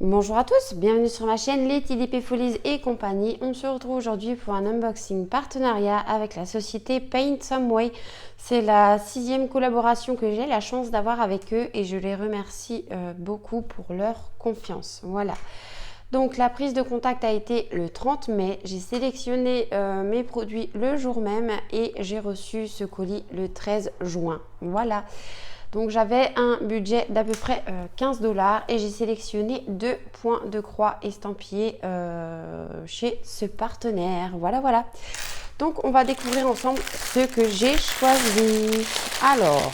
Bonjour à tous, bienvenue sur ma chaîne les TDP Folies et compagnie. On se retrouve aujourd'hui pour un unboxing partenariat avec la société Paint Some Way. C'est la 6e collaboration que j'ai la chance d'avoir avec eux et je les remercie beaucoup pour leur confiance. Voilà. Donc la prise de contact a été le 30 mai. J'ai sélectionné mes produits le jour même et j'ai reçu ce colis le 13 juin. Voilà. Donc j'avais un budget d'à peu près 15 $ et j'ai sélectionné 2 points de croix estampillés chez ce partenaire. Voilà, voilà. Donc on va découvrir ensemble ce que j'ai choisi. Alors,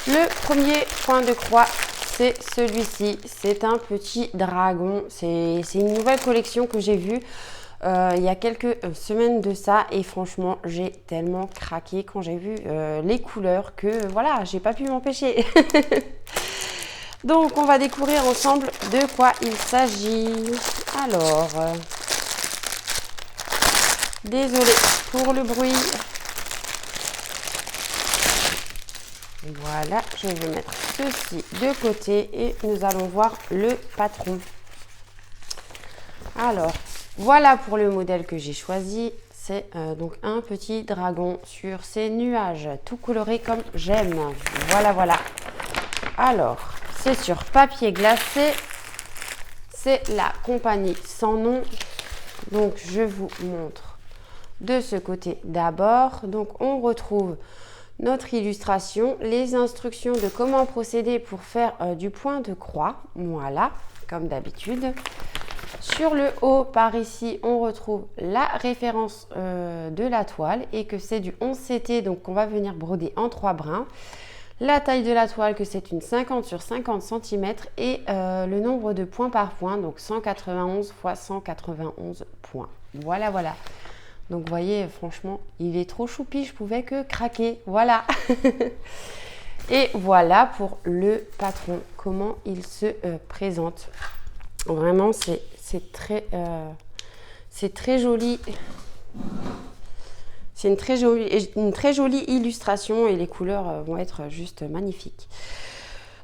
le premier point de croix, c'est celui-ci. C'est un petit dragon. C'est une nouvelle collection que j'ai vue. Il y a quelques semaines de ça et franchement j'ai tellement craqué quand j'ai vu les couleurs que voilà, j'ai pas pu m'empêcher. Donc on va découvrir ensemble de quoi il s'agit. Alors, désolé pour le bruit. Voilà, je vais mettre ceci de côté et nous allons voir le patron. Alors, voilà pour le modèle que j'ai choisi. C'est donc un petit dragon sur ces nuages, tout coloré comme j'aime. Voilà, voilà. Alors, c'est sur papier glacé. C'est la compagnie sans nom. Donc, je vous montre de ce côté d'abord. Donc, on retrouve notre illustration, les instructions de comment procéder pour faire du point de croix. Voilà, comme d'habitude. Sur le haut, par ici, on retrouve la référence de la toile et que c'est du 11 CT, donc on va venir broder en 3 brins. La taille de la toile, que c'est une 50 sur 50 cm et le nombre de points par point, donc 191 x 191 points. Voilà, voilà. Donc, vous voyez, franchement, il est trop choupi, je pouvais que craquer. Voilà. Et voilà pour le patron, comment il se présente. Vraiment, c'est très joli. C'est une très jolie illustration et les couleurs vont être juste magnifiques.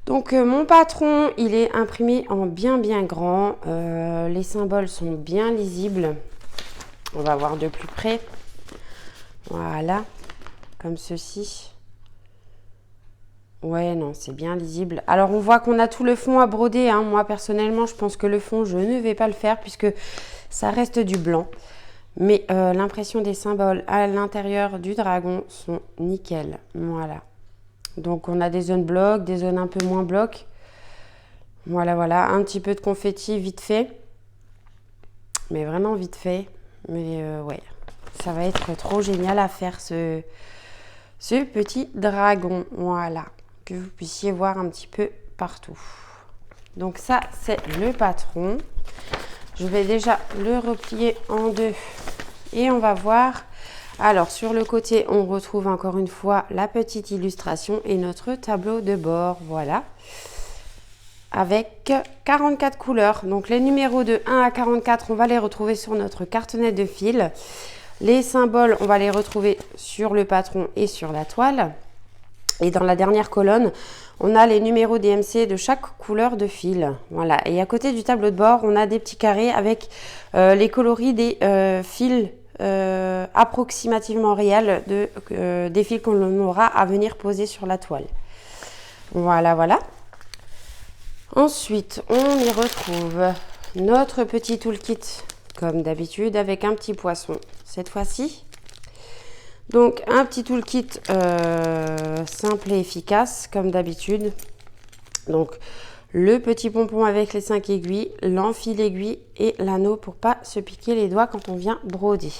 Donc mon patron, il est imprimé en bien grand. Les symboles sont bien lisibles. On va voir de plus près. Voilà, comme ceci. Ouais, non, c'est bien lisible. Alors, on voit qu'on a tout le fond à broder, hein. Moi, personnellement, je pense que le fond, je ne vais pas le faire puisque ça reste du blanc. Mais l'impression des symboles à l'intérieur du dragon sont nickel. Voilà. Donc, on a des zones blocs, des zones un peu moins blocs. Voilà, voilà. Un petit peu de confetti vite fait. Mais vraiment vite fait. Mais ouais, ça va être trop génial à faire ce petit dragon. Voilà. Que vous puissiez voir un petit peu partout. Donc ça, c'est le patron. Je vais déjà le replier en deux et on va voir. Alors, sur le côté, on retrouve encore une fois la petite illustration et notre tableau de bord. Voilà. Avec 44 couleurs. Donc, les numéros de 1 à 44, on va les retrouver sur notre cartonnet de fil. Les symboles, on va les retrouver sur le patron et sur la toile. Et dans la dernière colonne, on a les numéros DMC de chaque couleur de fil. Voilà. Et à côté du tableau de bord, on a des petits carrés avec les coloris des fils approximativement réels des fils qu'on aura à venir poser sur la toile. Voilà, voilà. Ensuite, on y retrouve notre petit toolkit, comme d'habitude, avec un petit poisson cette fois-ci. Donc, un petit toolkit simple et efficace, comme d'habitude. Donc, le petit pompon avec les 5 aiguilles, l'enfil aiguille et l'anneau pour pas se piquer les doigts quand on vient broder.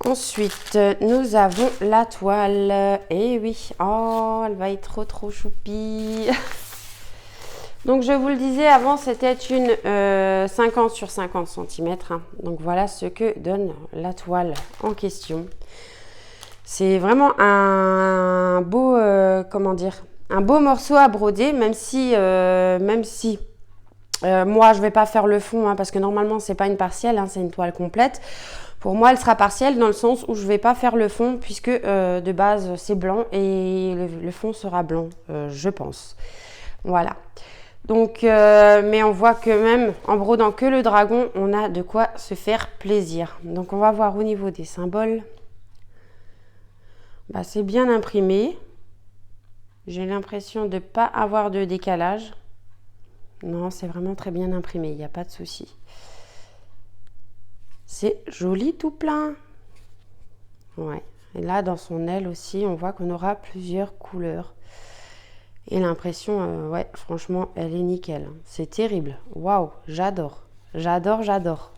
Ensuite, nous avons la toile. Et oui, oh, elle va être trop choupie. Donc, je vous le disais avant, c'était une 50 sur 50 cm. Hein. Donc, voilà ce que donne la toile en question. C'est vraiment un beau, comment dire, un beau morceau à broder, même si Moi, je ne vais pas faire le fond, hein, parce que normalement, ce n'est pas une partielle, hein, c'est une toile complète. Pour moi, elle sera partielle dans le sens où je ne vais pas faire le fond, puisque de base, c'est blanc et le fond sera blanc, je pense. Voilà. Donc, mais on voit que même en brodant que le dragon, on a de quoi se faire plaisir. Donc, on va voir au niveau des symboles. Bah, c'est bien imprimé. J'ai l'impression de ne pas avoir de décalage. Non, c'est vraiment très bien imprimé, il n'y a pas de souci. C'est joli tout plein. Ouais. Et là, dans son aile aussi, on voit qu'on aura plusieurs couleurs. Et l'impression, ouais, franchement, elle est nickel. C'est terrible. Waouh, j'adore. J'adore, j'adore.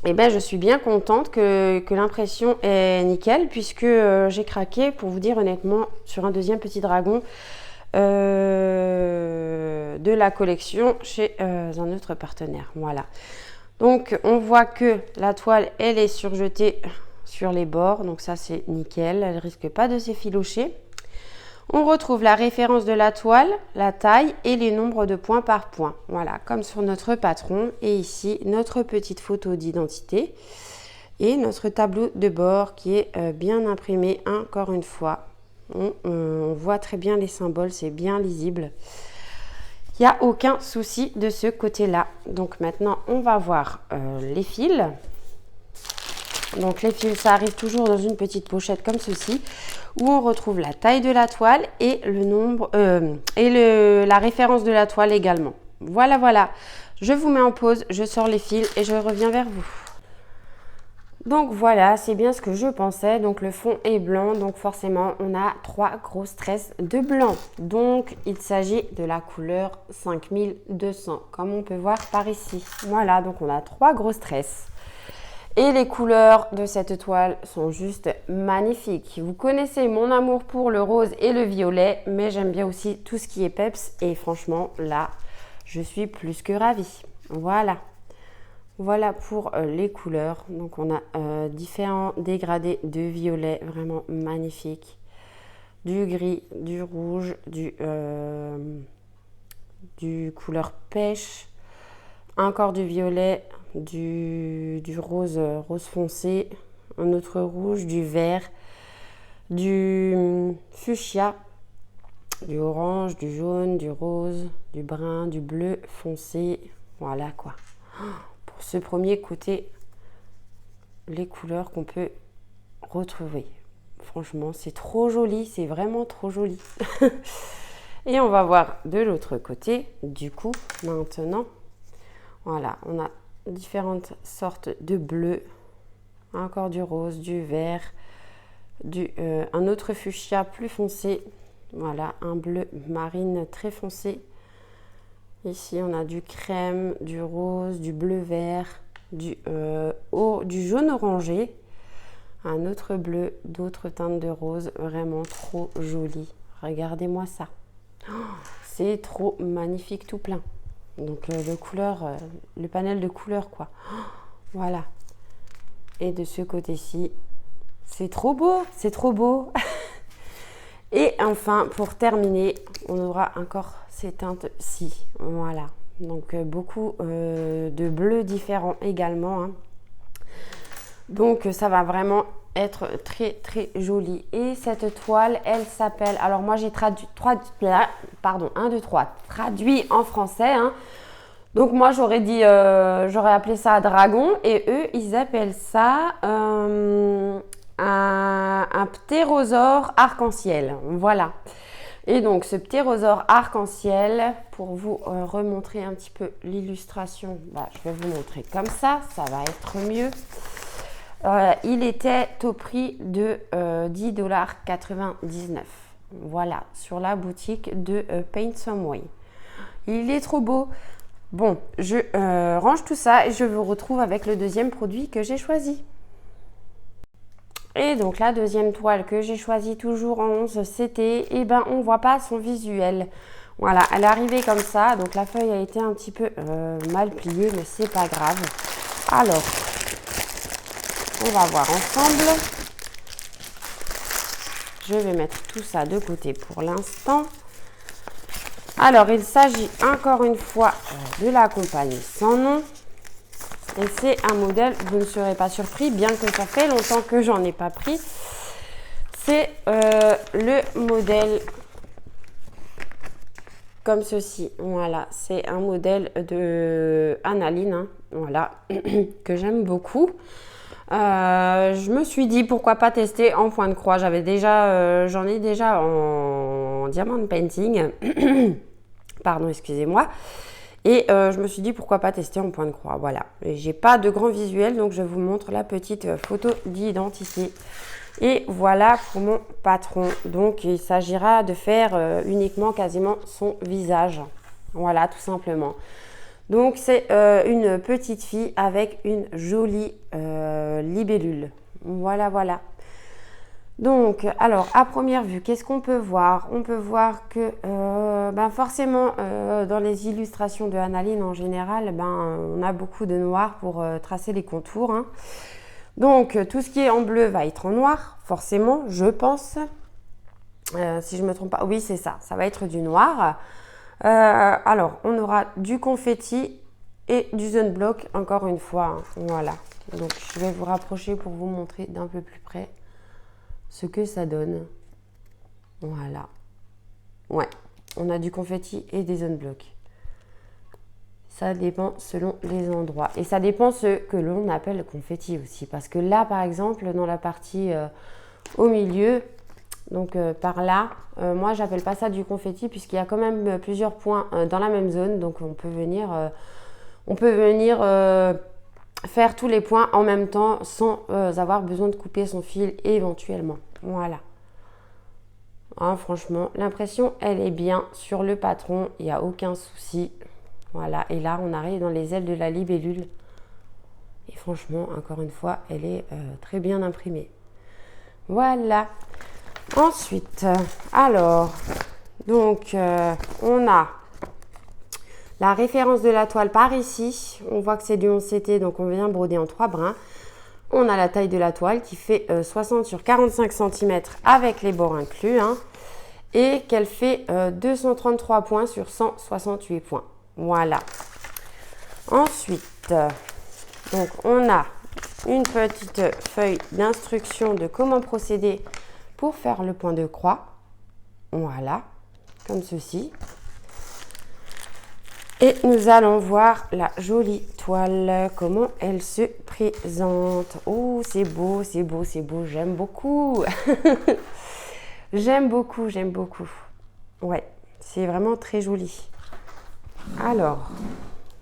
Et bien, je suis bien contente que l'impression est nickel, puisque j'ai craqué, pour vous dire honnêtement, sur un deuxième petit dragon de la collection chez un autre partenaire. Voilà. Donc, on voit que la toile, elle est surjetée sur les bords. Donc, ça, c'est nickel. Elle ne risque pas de s'effilocher. On retrouve la référence de la toile, la taille et les nombres de points par point. Voilà, comme sur notre patron. Et ici, notre petite photo d'identité et notre tableau de bord qui est bien imprimé encore une fois. On voit très bien les symboles, c'est bien lisible. Il n'y a aucun souci de ce côté-là. Donc maintenant, on va voir les fils. Donc les fils, ça arrive toujours dans une petite pochette comme ceci, où on retrouve la taille de la toile et le nombre et la référence de la toile également. Voilà, voilà. Je vous mets en pause, je sors les fils et je reviens vers vous. Donc voilà, c'est bien ce que je pensais. Donc le fond est blanc, donc forcément on a 3 grosses tresses de blanc. Donc il s'agit de la couleur 5200, comme on peut voir par ici. Voilà, donc on a 3 grosses tresses. Et les couleurs de cette toile sont juste magnifiques. Vous connaissez mon amour pour le rose et le violet, mais j'aime bien aussi tout ce qui est peps. Et franchement, là, je suis plus que ravie. Voilà. Voilà pour les couleurs. Donc, on a différents dégradés de violet, vraiment magnifiques. Du gris, du rouge, du couleur pêche, encore du violet, du rose, rose foncé, un autre rouge, du vert, du fuchsia, du orange, du jaune, du rose, du brun, du bleu foncé. Voilà quoi. Pour ce premier côté, les couleurs qu'on peut retrouver. Franchement, c'est trop joli, c'est vraiment trop joli. Et on va voir de l'autre côté, du coup, maintenant. Voilà, on a différentes sortes de bleu, encore du rose, du vert, un autre fuchsia plus foncé, voilà, un bleu marine très foncé. Ici, on a du crème, du rose, du bleu vert, du jaune orangé, un autre bleu, d'autres teintes de rose, vraiment trop joli. Regardez-moi ça. Oh, c'est trop magnifique tout plein. Donc le panel de couleurs quoi. Oh, voilà. Et de ce côté-ci, c'est trop beau, c'est trop beau. Et enfin, pour terminer, on aura encore ces teintes-ci. Voilà. Donc beaucoup de bleus différents également. Hein. Donc ça va vraiment être très très joli. Et cette toile, elle s'appelle, alors moi j'ai traduit en français. Hein. Donc moi j'aurais appelé ça dragon et eux ils appellent ça un ptérosaure arc-en-ciel. Voilà. Et donc ce ptérosaure arc-en-ciel, pour vous remontrer un petit peu l'illustration, je vais vous montrer comme ça va être mieux. Il était au prix de 10,99 $. Voilà, sur la boutique de Paint Some Way. Il est trop beau. Bon, je range tout ça et je vous retrouve avec le deuxième produit que j'ai choisi. Et donc la deuxième toile que j'ai choisie toujours en 11, c'était, on ne voit pas son visuel. Voilà, elle est arrivée comme ça, donc la feuille a été un petit peu mal pliée, mais c'est pas grave. Alors, on va voir ensemble. Je vais mettre tout ça de côté pour l'instant. Alors, il s'agit encore une fois de la compagnie sans nom. Et c'est un modèle, vous ne serez pas surpris, bien que ça fait longtemps que j'en ai pas pris. C'est le modèle comme ceci. Voilà, c'est un modèle de Analine, hein, voilà, que j'aime beaucoup. Je me suis dit pourquoi pas tester en point de croix. J'en ai déjà en diamond painting. Pardon, excusez-moi. Et je me suis dit pourquoi pas tester en point de croix. Voilà. J'ai pas de grand visuel, donc je vous montre la petite photo d'identité. Et voilà pour mon patron. Donc il s'agira de faire uniquement quasiment son visage. Voilà, tout simplement. Donc c'est une petite fille avec une jolie libellule. Voilà, voilà. Donc, alors, à première vue, qu'est-ce qu'on peut voir? On peut voir que, forcément, dans les illustrations de Analine en général, on a beaucoup de noir pour tracer les contours, hein. Donc, tout ce qui est en bleu va être en noir, forcément, je pense. Si je ne me trompe pas, oui, c'est ça, ça va être du noir. Alors, on aura du confetti et du zone block, encore une fois, hein. Voilà. Donc, je vais vous rapprocher pour vous montrer d'un peu plus près ce que ça donne. Voilà. Ouais, on a du confetti et des zone block. Ça dépend selon les endroits. Et ça dépend ce que l'on appelle confetti aussi. Parce que là, par exemple, dans la partie au milieu, donc par là, moi, j'appelle pas ça du confetti puisqu'il y a quand même plusieurs points dans la même zone. Donc, on peut venir faire tous les points en même temps sans avoir besoin de couper son fil éventuellement. Voilà. Ah, franchement, l'impression, elle est bien sur le patron. Il n'y a aucun souci. Voilà. Et là, on arrive dans les ailes de la libellule. Et franchement, encore une fois, elle est très bien imprimée. Voilà. Ensuite, alors, donc, on a la référence de la toile par ici. On voit que c'est du 11 CT, donc on vient broder en 3 brins. On a la taille de la toile qui fait 60 sur 45 cm avec les bords inclus, hein, et qu'elle fait 233 points sur 168 points. Voilà. Ensuite, donc on a une petite feuille d'instruction de comment procéder pour faire le point de croix. Voilà, comme ceci. Et nous allons voir la jolie toile, comment elle se présente. Oh, c'est beau, c'est beau, c'est beau. J'aime beaucoup. J'aime beaucoup, j'aime beaucoup. Ouais, c'est vraiment très joli. Alors,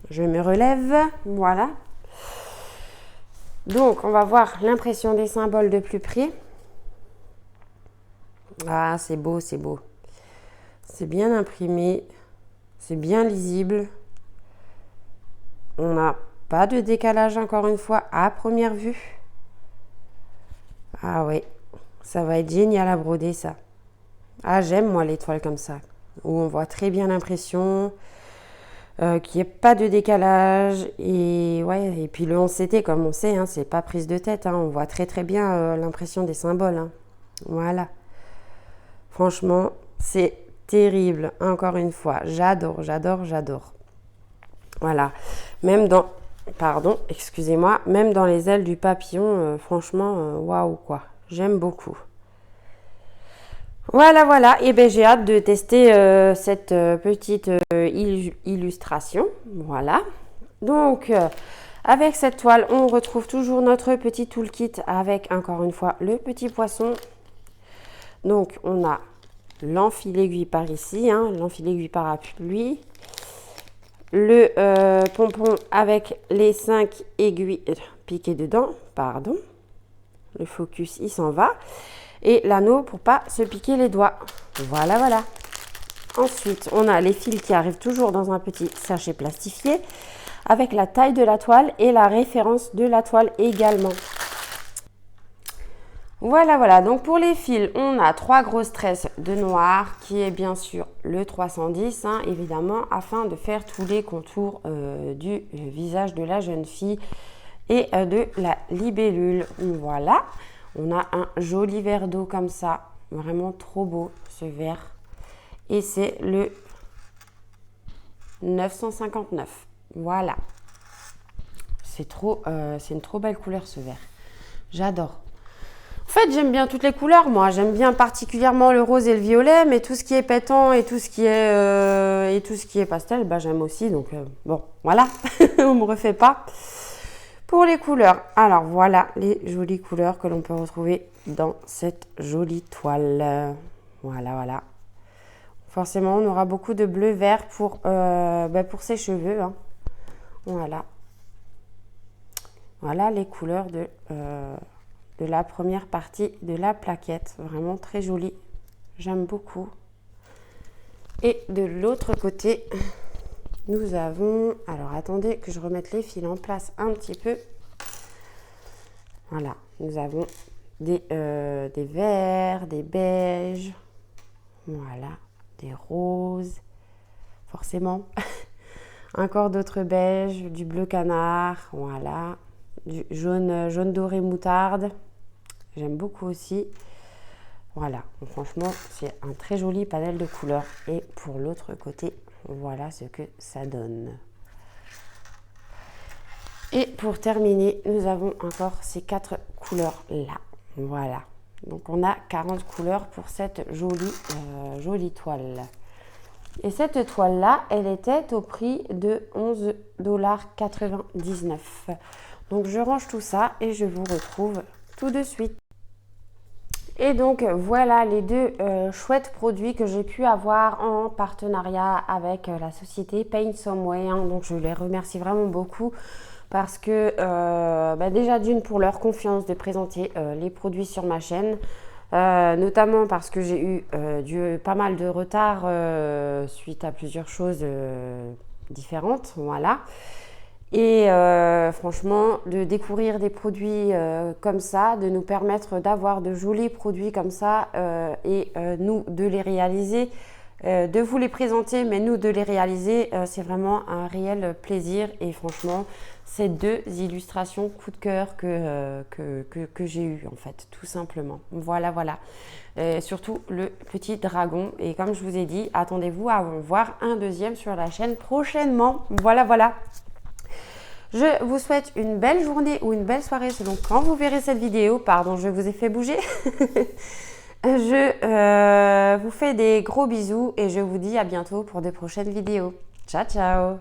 je me relève. Voilà. Donc, on va voir l'impression des symboles de plus près. Ah, c'est beau, c'est beau. C'est bien imprimé. C'est bien lisible. On n'a pas de décalage encore une fois à première vue. Ah oui, ça va être génial à broder ça. Ah, j'aime moi les toiles comme ça, où on voit très bien l'impression, qu'il n'y ait pas de décalage. Et ouais, et puis le 11 CT, comme on sait, hein, c'est pas prise de tête, hein, on voit très très bien l'impression des symboles, hein. Voilà. Franchement, c'est terrible, encore une fois. J'adore, j'adore, j'adore. Voilà. Même dans, pardon, excusez-moi, même dans les ailes du papillon, franchement, waouh, quoi. J'aime beaucoup. Voilà, voilà. Et bien, j'ai hâte de tester cette petite illustration. Voilà. Donc, avec cette toile, on retrouve toujours notre petit toolkit avec, encore une fois, le petit poisson. Donc, on a l'enfil-aiguille par ici, hein, l'enfil-aiguille parapluie, le pompon avec les 5 aiguilles piquées dedans, pardon, le focus il s'en va, et l'anneau pour pas se piquer les doigts. Voilà, voilà. Ensuite, on a les fils qui arrivent toujours dans un petit sachet plastifié avec la taille de la toile et la référence de la toile également. Voilà, voilà. Donc pour les fils, on a 3 grosses tresses de noir qui est bien sûr le 310, hein, évidemment, afin de faire tous les contours du visage de la jeune fille et de la libellule. Voilà. On a un joli verre d'eau comme ça. Vraiment trop beau ce verre. Et c'est le 959. Voilà. C'est une trop belle couleur ce vert. J'adore. En fait, j'aime bien toutes les couleurs, moi. J'aime bien particulièrement le rose et le violet, mais tout ce qui est pétant et tout ce qui est pastel, bah, j'aime aussi. Donc, bon, voilà. On me refait pas. Pour les couleurs, alors voilà les jolies couleurs que l'on peut retrouver dans cette jolie toile. Voilà, voilà. Forcément, on aura beaucoup de bleu-vert pour ses cheveux. Hein. Voilà. Voilà les couleurs de la première partie de la plaquette. Vraiment très jolie. J'aime beaucoup. Et de l'autre côté, nous avons... Alors, attendez que je remette les fils en place un petit peu. Voilà. Nous avons des verts, des beiges. Voilà. Des roses. Forcément. Encore d'autres beiges. Du bleu canard. Voilà. Du jaune doré moutarde. J'aime beaucoup aussi. Voilà, donc franchement, c'est un très joli panel de couleurs. Et pour l'autre côté, voilà ce que ça donne. Et pour terminer, nous avons encore ces 4 couleurs-là. Voilà, donc on a 40 couleurs pour cette jolie toile. Et cette toile-là, elle était au prix de 11,99 $. Donc je range tout ça et je vous retrouve tout de suite. Et donc voilà les deux chouettes produits que j'ai pu avoir en partenariat avec la société Paint Some Way. Hein. Donc je les remercie vraiment beaucoup parce que déjà d'une pour leur confiance de présenter les produits sur ma chaîne. Notamment parce que j'ai eu pas mal de retard suite à plusieurs choses différentes. Voilà. Et franchement, de découvrir des produits comme ça, de nous permettre d'avoir de jolis produits comme ça et nous de les réaliser, de vous les présenter, mais nous de les réaliser, c'est vraiment un réel plaisir. Et franchement, c'est 2 illustrations coup de cœur que j'ai eu en fait, tout simplement. Voilà, voilà. Surtout le petit dragon. Et comme je vous ai dit, attendez-vous à en voir un deuxième sur la chaîne prochainement. Voilà, voilà. Je vous souhaite une belle journée ou une belle soirée selon quand vous verrez cette vidéo. Pardon, je vous ai fait bouger. Je vous fais des gros bisous et je vous dis à bientôt pour de prochaines vidéos. Ciao, ciao!